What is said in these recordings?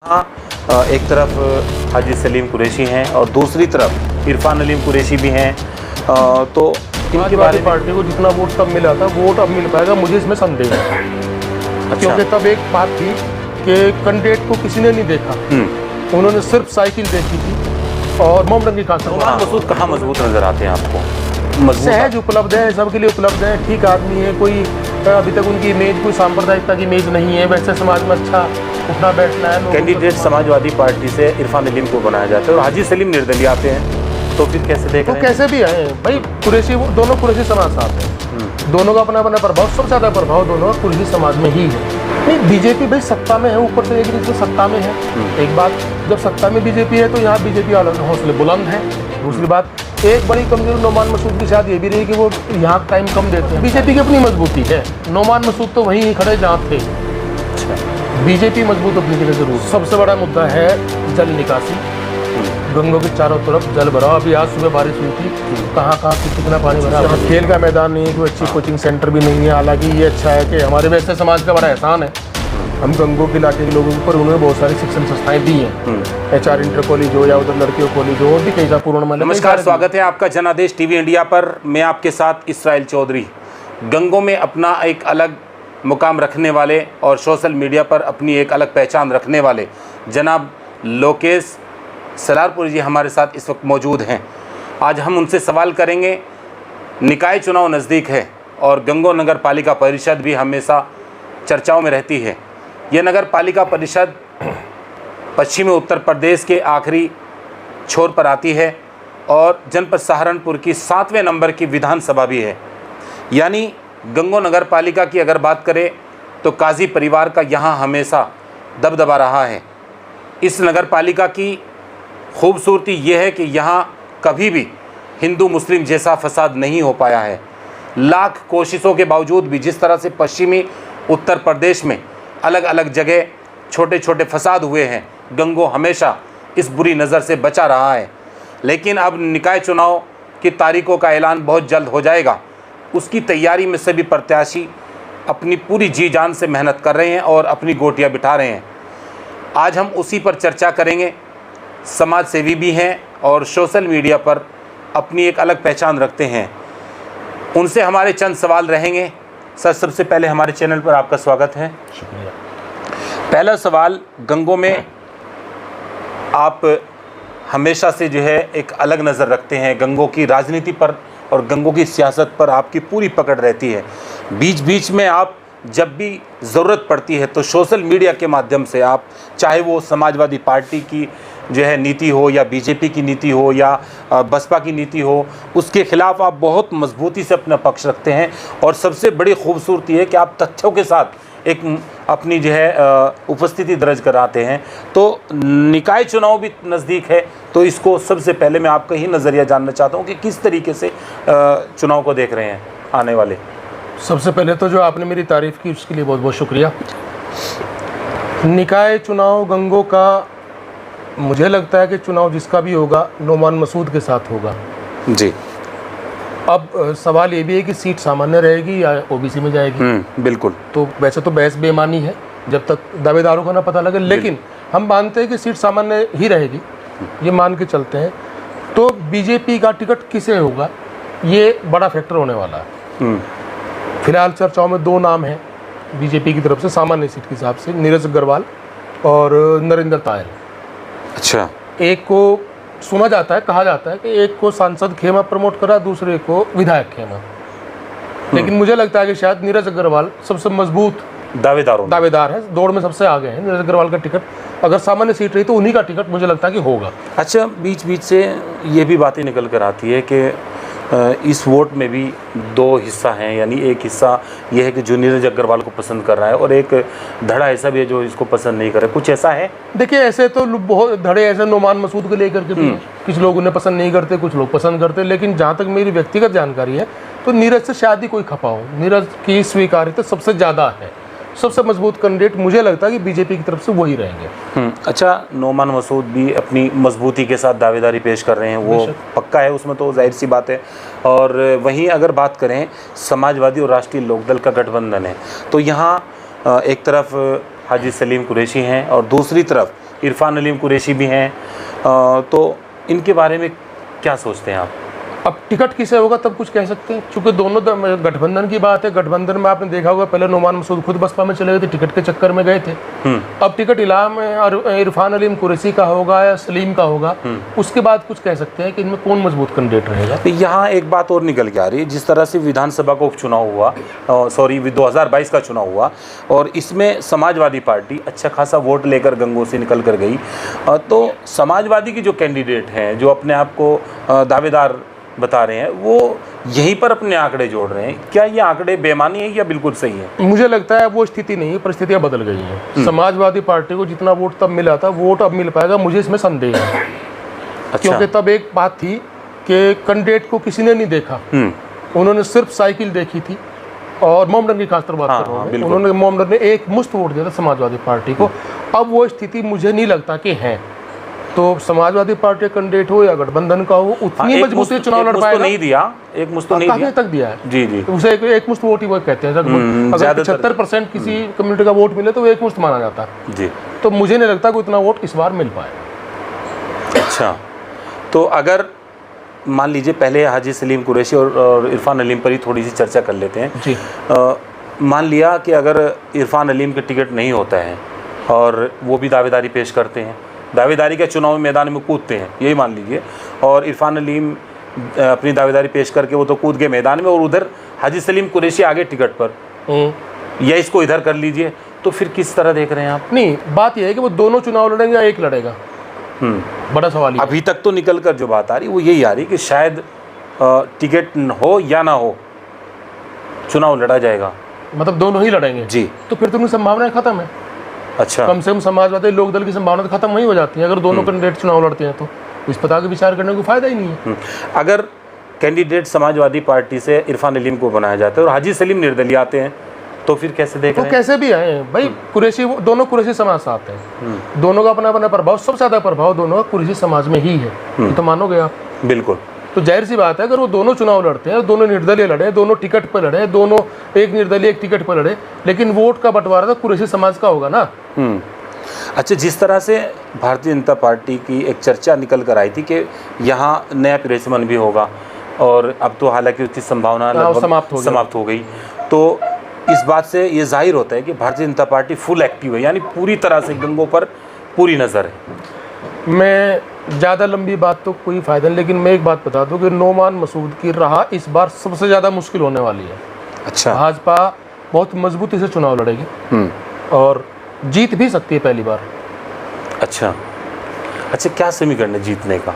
एक तरफ हाजी सलीम कुरैशी हैं और दूसरी तरफ इरफान अलीम कुरैशी भी हैं। तो इनकी बारी पार्टी को जितना वोट तब मिला था वोट अब मिल पाएगा, मुझे इसमें संदेह है। अच्छा। क्योंकि तब एक बात थी कि कैंडिडेट को किसी ने नहीं देखा, उन्होंने सिर्फ साइकिल देखी थी और मोमडन की खासा। नोमान मसूद कहाँ मजबूत नजर आते हैं आपको? सहज उपलब्ध है, सबके लिए उपलब्ध है, ठीक आदमी है। कोई अभी तक उनकी इमेज कोई सांप्रदायिकता की इमेज नहीं है, वैसे समाज में अच्छा उठना बैठना है। कैंडिडेट समाजवादी पार्टी से इरफान अलीम को बनाया जाता है और हाजी सलीम निर्दलीय आते हैं, तो फिर कैसे देख तो रहे हैं? कैसे भी आए भाई, कुरैशी दोनों कुरैशी समाज साथ है, दोनों का अपना अपना प्रभाव, सबसे ज्यादा प्रभाव दोनों कुरैशी समाज में ही है। नहीं, बीजेपी भाई सत्ता में है, ऊपर से एक तो सत्ता में है। एक बात, जब सत्ता में बीजेपी है तो यहाँ बीजेपी वालों हौसले बुलंद है। दूसरी बात, एक बड़ी कमजोरी नोमान मसूद की शायद ये भी रही कि वो यहाँ टाइम कम देते हैं। बीजेपी की अपनी मजबूती है, नोमान मसूद तो वहीं खड़े जहाँ थे। बीजेपी मजबूत अपनी जगह जरूर। सबसे बड़ा मुद्दा है जल निकासी, गंगों के चारों तरफ जल भरा। अभी आज सुबह बारिश हुई थी, कहाँ कितना पानी भरा। खेल का मैदान नहीं है, कोई अच्छी कोचिंग सेंटर भी नहीं है। हालांकि ये अच्छा है कि हमारे वैसे समाज का बड़ा एहसान है, हम गंगों के इलाके के लोगों पर उन्होंने बहुत सारी शिक्षण संस्थाएं दी हैं। HR इंटर कॉलेज हो या उधर लड़कियों कॉलेज हो, भी कई पूर्ण। नमस्कार, स्वागत है आपका जनादेश टीवी इंडिया पर। मैं आपके साथ इसराइल चौधरी। गंगों में अपना एक अलग मुकाम रखने वाले और सोशल मीडिया पर अपनी एक अलग पहचान रखने वाले जनाब लोकेश सलारपुरी जी हमारे साथ इस वक्त मौजूद हैं। आज हम उनसे सवाल करेंगे। निकाय चुनाव नज़दीक है और गंगों नगर पालिका परिषद भी हमेशा चर्चाओं में रहती है। यह नगर पालिका परिषद पश्चिमी उत्तर प्रदेश के आखिरी छोर पर आती है और जनपद सहारनपुर की 7वें नंबर की विधानसभा भी है। यानी गंगों नगर पालिका की अगर बात करें तो काजी परिवार का यहाँ हमेशा दबदबा रहा है। इस नगर पालिका की खूबसूरती यह है कि यहाँ कभी भी हिंदू मुस्लिम जैसा फसाद नहीं हो पाया है। लाख कोशिशों के बावजूद भी जिस तरह से पश्चिमी उत्तर प्रदेश में अलग अलग जगह छोटे छोटे फसाद हुए हैं, गंगों हमेशा इस बुरी नज़र से बचा रहा है। लेकिन अब निकाय चुनाव की तारीखों का ऐलान बहुत जल्द हो जाएगा। उसकी तैयारी में सभी प्रत्याशी अपनी पूरी जी जान से मेहनत कर रहे हैं और अपनी गोटियां बिठा रहे हैं। आज हम उसी पर चर्चा करेंगे। समाज सेवी भी हैं और सोशल मीडिया पर अपनी एक अलग पहचान रखते हैं। उनसे हमारे चंद सवाल रहेंगे। सर, सबसे पहले हमारे चैनल पर आपका स्वागत है। शुक्रिया। पहला सवाल, गंगों में आप हमेशा से जो है एक अलग नज़र रखते हैं, गंगों की राजनीति पर और गंगों की सियासत पर आपकी पूरी पकड़ रहती है। बीच बीच में आप जब भी ज़रूरत पड़ती है तो सोशल मीडिया के माध्यम से आप, चाहे वो समाजवादी पार्टी की जो है नीति हो या बीजेपी की नीति हो या बसपा की नीति हो, उसके खिलाफ आप बहुत मजबूती से अपना पक्ष रखते हैं। और सबसे बड़ी खूबसूरती है कि आप तथ्यों के साथ एक अपनी जो है उपस्थिति दर्ज कराते हैं। तो निकाय चुनाव भी नज़दीक है, तो इसको सबसे पहले मैं आपका ही नज़रिया जानना चाहता हूँ कि किस तरीके से चुनाव को देख रहे हैं आने वाले। सबसे पहले तो जो आपने मेरी तारीफ़ की उसके लिए बहुत बहुत शुक्रिया। निकाय चुनाव गंगों का, मुझे लगता है कि चुनाव जिसका भी होगा नोमान मसूद के साथ होगा जी। अब सवाल ये भी है कि सीट सामान्य रहेगी या OBC में जाएगी। बिल्कुल। तो वैसे तो बहस बेमानी है जब तक दावेदारों का ना पता लगे, लेकिन हम मानते हैं कि सीट सामान्य ही रहेगी, ये मान के चलते हैं। तो बीजेपी का टिकट किसे होगा ये बड़ा फैक्टर होने वाला है। फिलहाल चर्चाओं में 2 नाम हैं बीजेपी की तरफ से सामान्य सीट के हिसाब से, नीरज अग्रवाल और नरेंद्र तायल। अच्छा। एक को सुना जाता है, कहा जाता है कि एक को सांसद खेमा प्रमोट करा, दूसरे को विधायक खेमा। लेकिन मुझे लगता है कि शायद नीरज अग्रवाल सबसे मजबूत दावेदार है, दौड़ में सबसे आगे हैं। नीरज अग्रवाल का टिकट अगर सामान्य सीट रही तो उन्हीं का टिकट मुझे लगता है कि होगा। अच्छा, बीच बीच से ये भी बातें निकल कर आती है कि इस वोट में भी 2 हिस्सा हैं, यानी एक हिस्सा ये है कि जो नीरज अग्रवाल को पसंद कर रहा है और एक धड़ा ऐसा भी है जो इसको पसंद नहीं कर रहा है। कुछ ऐसा है? देखिए, ऐसे तो बहुत धड़े ऐसे नोमान मसूद को लेकर के भी कुछ लोग उन्हें पसंद नहीं करते, कुछ लोग पसंद करते। लेकिन जहाँ तक मेरी व्यक्तिगत जानकारी है तो नीरज से शायद ही कोई खपा हो। नीरज की स्वीकार्यता सबसे ज़्यादा है। सबसे मजबूत कैंडिडेट मुझे लगता है कि बीजेपी की तरफ से वही रहेंगे। अच्छा, नोमान मसूद भी अपनी मजबूती के साथ दावेदारी पेश कर रहे हैं, वो पक्का है, उसमें तो जाहिर सी बात है। और वहीं अगर बात करें समाजवादी और राष्ट्रीय लोकदल का गठबंधन है, तो यहाँ एक तरफ हाजी सलीम कुरैशी हैं और दूसरी तरफ इरफान अलीम कुरैशी भी हैं, तो इनके बारे में क्या सोचते हैं आप? अब टिकट किसे होगा तब कुछ कह सकते हैं, क्योंकि दोनों गठबंधन की बात है। गठबंधन में आपने देखा होगा पहले नोमान मसूद खुद बसपा में चले गए थे, टिकट के चक्कर में गए थे। अब टिकट इलाहा में इरफान अलीम कुरैशी का होगा या सलीम का होगा, उसके बाद कुछ कह सकते हैं कि इनमें कौन मजबूत कैंडिडेट रहेगा। तो यहाँ एक बात और निकल के आ रही है, जिस तरह से विधानसभा का उपचुनाव हुआ, 2022 का चुनाव हुआ, और इसमें समाजवादी पार्टी अच्छा खासा वोट लेकर गंगों से निकल कर गई, तो समाजवादी की जो कैंडिडेट हैं, जो अपने आप को दावेदार बता रहे हैं, वो यहीं पर अपने आंकड़े जोड़ रहे हैं। क्या ये आंकड़े बेमानी है या बिल्कुल सही है? मुझे लगता है वो स्थिति नहीं है, परिस्थितियां बदल गई हैं। समाजवादी पार्टी को जितना वोट तब मिला था, वोट अब मिल पाएगा, मुझे इसमें संदेह है। अच्छा। क्योंकि तब एक बात थी कि कैंडिडेट को किसी ने नहीं देखा, उन्होंने सिर्फ साइकिल देखी थी, और मोमडन की खासकर बात कर रहा हूं, उन्होंने मोमडन ने एक मुश्त वोट दिया था समाजवादी पार्टी को। अब वो स्थिति मुझे नहीं लगता कि है। तो समाजवादी पार्टी कैंडिडेट हो या गठबंधन का हो, उतनी मजबूती से चुनाव लड़ पाएगा। नहीं दिया, एक मुश्त तो नहीं दिया, तक दिया है जी जी, उसे एक मुश्त वोट ही वो कहते हैं। अगर 75% किसी कम्युनिटी का वोट मिले तो वो एक मुश्त माना जाता है जी। तो मुझे नहीं लगता कि उतना वोट इस बार मिल पाए। अच्छा, तो अगर मान लीजिए, पहले हाजी सलीम कुरैशी और इरफान अलीम पर ही थोड़ी सी चर्चा कर लेते हैं जी। मान लिया कि अगर इरफान अलीम का टिकट नहीं होता है और वो भी दावेदारी पेश करते हैं, दावेदारी के चुनावी मैदान में कूदते हैं, यही मान लीजिए, और इरफान अलीम अपनी दावेदारी पेश करके वो तो कूद गए मैदान में, और उधर हाजी सलीम कुरैशी आगे टिकट पर, या इसको इधर कर लीजिए, तो फिर किस तरह देख रहे हैं आप? नहीं, बात यह है कि वो दोनों चुनाव लड़ेंगे या एक लड़ेगा, बड़ा सवाल है। अभी तक तो निकल कर जो बात आ रही वो यही आ रही कि शायद टिकट हो या ना हो, चुनाव लड़ा जाएगा, मतलब दोनों ही लड़ेंगे जी। तो फिर तो उनकी संभावनाएं खत्म है। अच्छा, कम से कम समाजवादी लोक दल की संभावना तो खत्म वही हो जाती है अगर दोनों कैंडिडेट चुनाव लड़ते हैं, तो इस पर आगे विचार करने को फायदा ही नहीं है। अगर कैंडिडेट समाजवादी पार्टी से इरफान अलीम को बनाया जाता है और हाजी सलीम निर्दलीय आते हैं, तो फिर कैसे देख तो रहे हैं? कैसे भी आए भाई, कुरैशी दोनों कुरैशी समाज से आते हैं, दोनों का अपना अपना प्रभाव, सबसे ज्यादा प्रभाव दोनों का कुरैशी समाज में ही है, ये तो मानोगे आप? बिल्कुल। तो जाहिर सी बात है अगर वो दोनों चुनाव लड़ते हैं, दोनों निर्दलीय लड़े, दोनों टिकट पर लड़े, दोनों एक निर्दलीय एक टिकट पर लड़े, लेकिन वोट का बंटवारा तो कुरैशी समाज का होगा ना। अच्छा, जिस तरह से भारतीय जनता पार्टी की एक चर्चा निकल कर आई थी कि यहाँ नया प्रेसमन भी होगा, और अब तो हालांकि उसकी संभावना समाप्त हो गई, तो इस बात से ये जाहिर होता है कि Bharatiya Janata party full active है, यानी पूरी तरह से गंगों पर पूरी नज़र है। मैं ज़्यादा लंबी बात तो कोई फ़ायदा नहीं, लेकिन मैं एक बात बता दूं कि नोमान मसूद की राह इस बार सबसे ज़्यादा मुश्किल होने वाली है। अच्छा। भाजपा बहुत मजबूती से चुनाव लड़ेगी और जीत भी सकती है पहली बार। अच्छा, क्या समीकरण है जीतने का?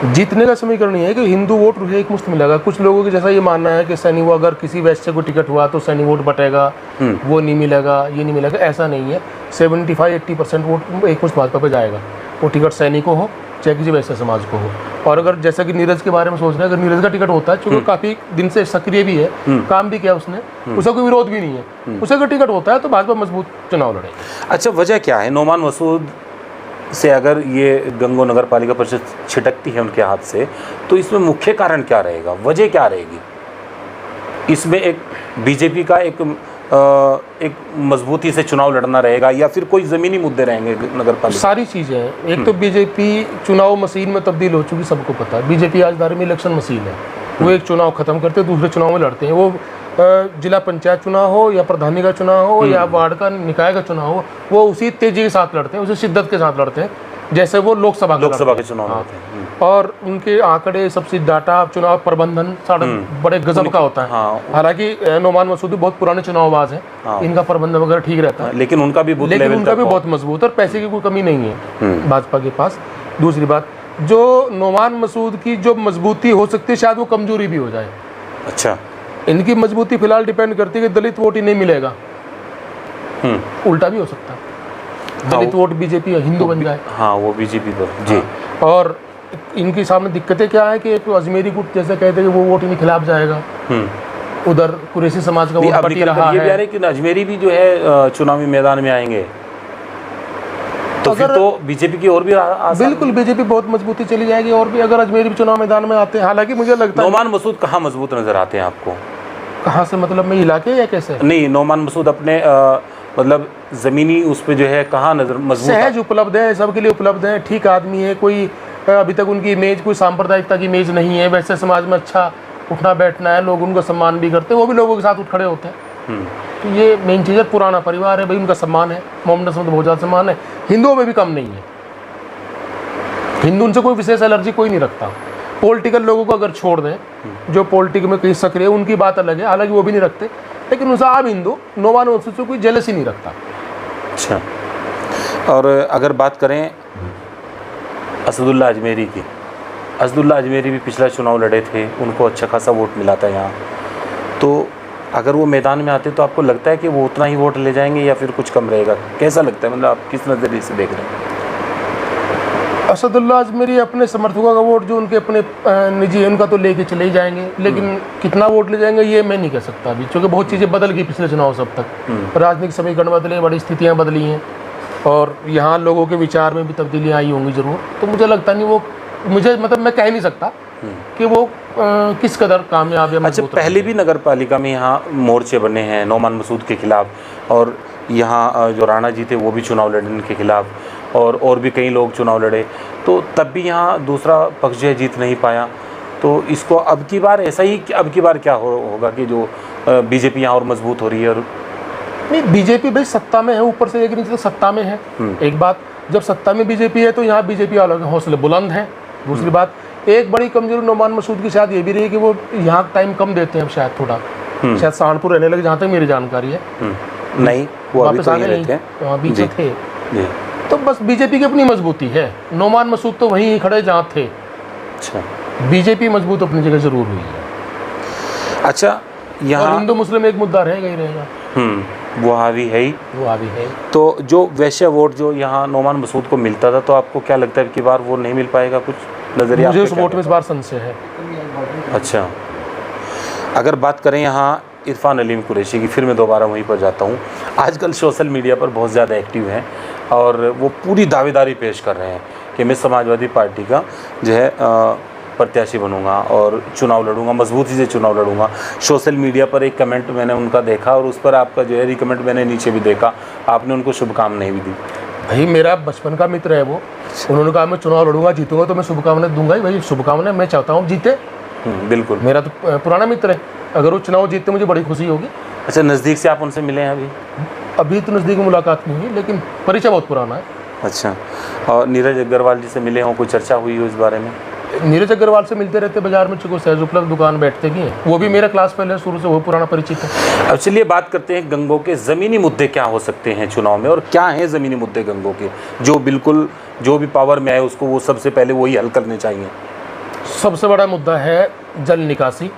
जीतने का समीकरण ये है कि हिंदू वोट एक मुश्त मिलेगा। कुछ लोगों की जैसा ये मानना है कि सैनी वो अगर किसी वैश्य को टिकट हुआ तो सैनी वोट बटेगा, वो नहीं मिलेगा, ये नहीं मिलेगा, ऐसा नहीं है। 75-80% वोट एक मुश्त भाजपा पे जाएगा, वो टिकट सैनी को हो चाहे किसी वैश्य समाज को हो। और अगर जैसा कि नीरज के बारे में सोच रहे हैं, अगर नीरज का टिकट होता है, चूँकि काफ़ी दिन से सक्रिय भी है, काम भी किया उसने, उसका कोई विरोध भी नहीं है, उसे अगर टिकट होता है तो भाजपा मजबूत चुनाव लड़ेगी। अच्छा, वजह क्या है? नोमान मसूद से अगर ये गंगो नगर पालिका परिषद छिटकती है उनके हाथ से, तो इसमें मुख्य कारण क्या रहेगा, वजह क्या रहेगी? इसमें एक बीजेपी का एक मजबूती से चुनाव लड़ना रहेगा, या फिर कोई ज़मीनी मुद्दे रहेंगे नगर पालिका? सारी चीज़ें हैं। एक तो बीजेपी चुनाव मशीन में तब्दील हो चुकी, सबको पता है। बीजेपी आज दायरे में इलेक्शन मशीन है, वो एक चुनाव खत्म करते दूसरे चुनाव में लड़ते हैं। वो जिला पंचायत चुनाव हो या प्रधानी का चुनाव हो या वार्ड का निकाय का चुनाव हो, वो उसी तेजी के साथ लड़ते हैं, उसी शिद्दत के साथ लड़ते हैं जैसे वो लोकसभा के चुनाव होते हैं। और उनके आंकड़े, सबसे डाटा, चुनाव प्रबंधन सारा बड़े गजब का होता है। हालांकि नोमान मसूद बहुत पुराने चुनावबाज हैं, इनका प्रबंधन वगैरह ठीक रहता है, लेकिन उनका भी बहुत मजबूत, और पैसे की कोई कमी नहीं है भाजपा के पास। दूसरी बात, जो नोमान मसूद की जो मजबूती हो सकती है, शायद वो कमजोरी भी हो जाए। अच्छा, इनकी मजबूती फिलहाल डिपेंड करती है कि दलित वोट ही नहीं मिलेगा, उल्टा भी हो सकता है, दलित वोट बीजेपी हिंदू बन जाए। हाँ, वो बीजेपी पर जी। और इनकी सामने दिक्कतें क्या है कि तो अजमेरी गुट जैसे कहते हैं कि वो वोट इनके खिलाफ जाएगा, उधर कुरैशी समाज का वोट बटी रहा है। ये कि अजमेरी भी जो है चुनावी मैदान में आएंगे, तो फिर तो बीजेपी की और भी बिल्कुल बीजेपी बहुत मजबूती चली जाएगी, और भी अगर अजमेरी भी चुनाव मैदान में आते हैं। हालांकि मुझे लगता है नोमान मसूद कहाँ मजबूत नजर आते हैं आपको? कहाँ से, मतलब मैं इलाके या कैसे? नहीं, नोमान मसूद अपने मतलब ज़मीनी उस पे जो है कहाँ नज़र मजबूत सहज उपलब्ध है, सबके लिए उपलब्ध है, ठीक आदमी है, कोई अभी तक उनकी इमेज कोई सांप्रदायिकता की इमेज नहीं है, वैसे समाज में अच्छा उठना बैठना है, लोग उनका सम्मान भी करते हैं, वो भी लोगों के साथ उठ खड़े होते हैं। तो ये मेन चीज़ है, पुराना परिवार है भाई, उनका सम्मान है, मोहम्मद में तो बहुत ज़्यादा सम्मान है, हिंदुओं में भी कम नहीं है। हिंदू उनसे कोई विशेष एलर्जी कोई नहीं रखता। पॉलिटिकल लोगों को अगर छोड़ दें, जो पॉलिटिक में कहीं सक्रिय है, उनकी बात अलग है, हालांकि वो भी नहीं रखते, लेकिन उनसे आम हिंदू नौमान से कोई जेलसी नहीं रखता। अच्छा, और अगर बात करें असदुल्ला अजमेरी की, असदुल्ला अजमेरी भी पिछला चुनाव लड़े थे, उनको अच्छा खासा वोट मिला था यहाँ, तो अगर वो मैदान में आते तो आपको लगता है कि वो उतना ही वोट ले जाएंगे या फिर कुछ कम रहेगा? कैसा लगता है, मतलब आप किस नज़रिए से देख रहे हैं? असदुल्ला अजमेरी अपने समर्थकों का वोट जो उनके अपने निजी है, उनका तो लेके चले ही जाएंगे, लेकिन कितना वोट ले जाएंगे ये मैं नहीं कह सकता अभी, क्योंकि बहुत चीज़ें बदल गई पिछले चुनाव से अब तक। राजनीतिक समीकरण बदले, बड़ी स्थितियाँ बदली हैं, और यहाँ लोगों के विचार में भी तब्दीलियाँ आई होंगी ज़रूर। तो मुझे लगता नहीं वो, मुझे मतलब मैं कह नहीं सकता कि वो किस कदर कामयाब या अच्छा, पहले भी नगर पालिका में यहाँ मोर्चे बने हैं नौमान मसूद के खिलाफ, और यहाँ जो राणा जी थे वो भी चुनाव लड़े इनके खिलाफ, और भी कई लोग चुनाव लड़े, तो तब भी यहाँ दूसरा पक्ष जो है जीत नहीं पाया। तो इसको अब की बार ऐसा ही, अब की बार क्या होगा कि जो बीजेपी यहाँ और मजबूत हो रही है? और नहीं, बीजेपी भाई सत्ता में है, ऊपर से एक नीचे सत्ता में है। एक बात, जब सत्ता में बीजेपी है तो यहाँ बीजेपी वालों के हौसले बुलंद हैं। दूसरी बात, एक बड़ी कमजोरी नौमान मसूद की शायद ये भी रही कि वो यहाँ टाइम कम देते हैं, शायद थोड़ा, शायद सहारनपुर रहने लगे, जहाँ तक मेरी जानकारी है। नहीं, वो अभी तो नहीं रहते हैं, वहाँ बीच थे। तो बस बीजेपी की अपनी मजबूती है, नौमान मसूद तो वहीं खड़े जहाँ थे। अच्छा, बीजेपी मजबूत अपनी जगह जरूर हुई है। अच्छा, यहाँ हिंदू मुस्लिम एक मुद्दा रहेगा ही रहेगा, वो हावी है ही, वो हावी है। तो जो वैश्य वोट जो यहाँ नौमान मसूद को मिलता था, तो आपको क्या लगता है कि बार वो नहीं मिल पाएगा? कुछ नजरिया मुझे उस वोट में इस बार संशय है। अच्छा, अगर बात करें यहाँ इरफान अलीम कुरैशी की, फिर मैं दोबारा वहीं पर जाता हूँ। आजकल सोशल मीडिया पर बहुत ज़्यादा एक्टिव हैं और वो पूरी दावेदारी पेश कर रहे हैं कि मैं समाजवादी पार्टी का जो है प्रत्याशी बनूंगा और चुनाव लड़ूंगा, मजबूती से चुनाव लड़ूंगा। सोशल मीडिया पर एक कमेंट मैंने उनका देखा और उस पर आपका जो है रिकमेंट मैंने नीचे भी देखा, आपने उनको शुभकामनाएं भी दी। भाई मेरा बचपन का मित्र है वो, उन्होंने कहा मैं चुनाव लड़ूंगा, जीतूंगा, तो मैं शुभकामनाएं दूंगा ही भाई। शुभकामनाएं मैं चाहता हूँ जीते। बिल्कुल, मेरा तो पुराना मित्र है, अगर वो चुनाव जीतते मुझे बड़ी खुशी होगी। अच्छा, नज़दीक से आप उनसे मिले हैं अभी? अभी तो नज़दीक मुलाकात नहीं है, लेकिन परिचय बहुत पुराना है। अच्छा, और नीरज अग्रवाल जी से मिले हों, कोई चर्चा हुई हो इस बारे में? नीरज अग्रवाल से मिलते रहते बाजार में, चूँकि सहज उपलब्ध दुकान बैठते भी हैं, वो भी मेरा क्लास पहले शुरू से वो पुराना परिचित है। अब चलिए बात करते हैं गंगों के ज़मीनी मुद्दे क्या हो सकते हैं चुनाव में, और क्या हैं ज़मीनी मुद्दे गंगों के जो बिल्कुल जो भी पावर में आए उसको वो सबसे पहले वही हल करने चाहिए? सबसे बड़ा मुद्दा है जल निकासी।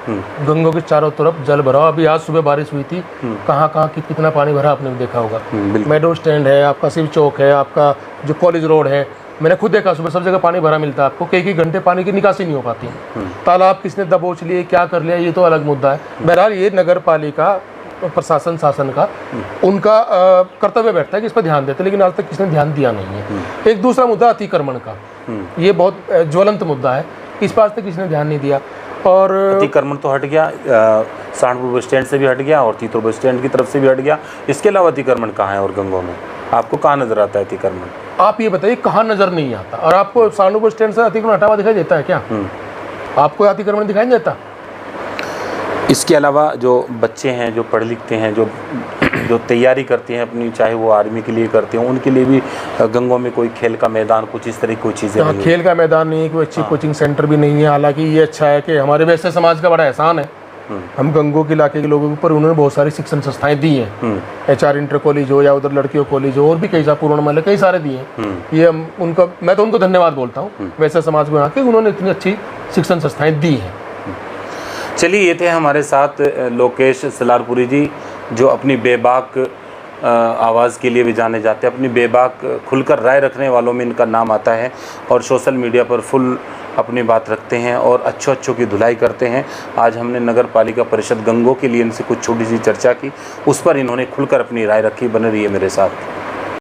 गंगों के चारों तरफ जल भरा, अभी आज सुबह बारिश हुई थी, कहाँ कितना पानी भरा आपने देखा होगा। मेट्रो स्टैंड है आपका, शिव चौक है आपका, जो कॉलेज रोड है, मैंने खुद देखा सुबह सब जगह पानी भरा मिलता है आपको, कई घंटे पानी की निकासी नहीं हो पाती। तालाब किसने दबोच लिए, क्या कर लिया, ये तो अलग मुद्दा है। बहरहाल ये नगर पालिका प्रशासन शासन का उनका कर्तव्य बैठता है कि इस पर ध्यान देते, लेकिन आज तक किसने ध्यान दिया नहीं है। एक दूसरा मुद्दा अतिक्रमण का, ये बहुत ज्वलंत मुद्दा है, इस पर आज तक किसने ध्यान नहीं दिया। और अतिक्रमण तो हट गया, सहारनपुर बस स्टैंड से भी हट गया और तीतर बस स्टैंड की तरफ से भी हट गया, इसके अलावा अतिक्रमण कहाँ है? और गंगों में आपको कहाँ नजर आता है अतिक्रमण? आप ये बताइए कहाँ नजर नहीं आता? और आपको सहारनपुर बस स्टैंड से अतिक्रमण हटा हुआ दिखाई देता है क्या? आपको अतिक्रमण दिखाई नहीं देता? इसके अलावा जो बच्चे हैं, जो पढ़ लिखते हैं, जो तैयारी करते हैं अपनी, चाहे वो आर्मी के लिए करते हैं, उनके लिए भी गंगों में कोई खेल का मैदान, कुछ इस तरह की कोई चीज़ें नहीं है। खेल का मैदान नहीं है, कोई अच्छी कोचिंग सेंटर भी नहीं है। हालांकि ये अच्छा है कि हमारे वैसे समाज का बड़ा एहसान है, हम गंगों के इलाके के लोगों के ऊपर उन्होंने बहुत सारी शिक्षण संस्थाएं दी हैं, HR इंटर कॉलेज हो या उधर लड़कियों कॉलेज हो, और भी कई सारे पूर्ण माले कई सारे दिए हैं। ये उनका, मैं तो उनको धन्यवाद बोलता हूँ वैसे समाज को यहाँ के, उन्होंने इतनी अच्छी शिक्षण संस्थाएं दी हैं। चलिए, ये थे हमारे साथ लोकेश सलारपुरी जी, जो अपनी बेबाक आवाज़ के लिए भी जाने जाते हैं, अपनी बेबाक खुलकर राय रखने वालों में इनका नाम आता है, और सोशल मीडिया पर फुल अपनी बात रखते हैं और अच्छों की धुलाई करते हैं। आज हमने नगर पालिका परिषद गंगों के लिए इनसे कुछ छोटी सी चर्चा की, उस पर इन्होंने खुलकर अपनी राय रखी। बने रहिए मेरे साथ।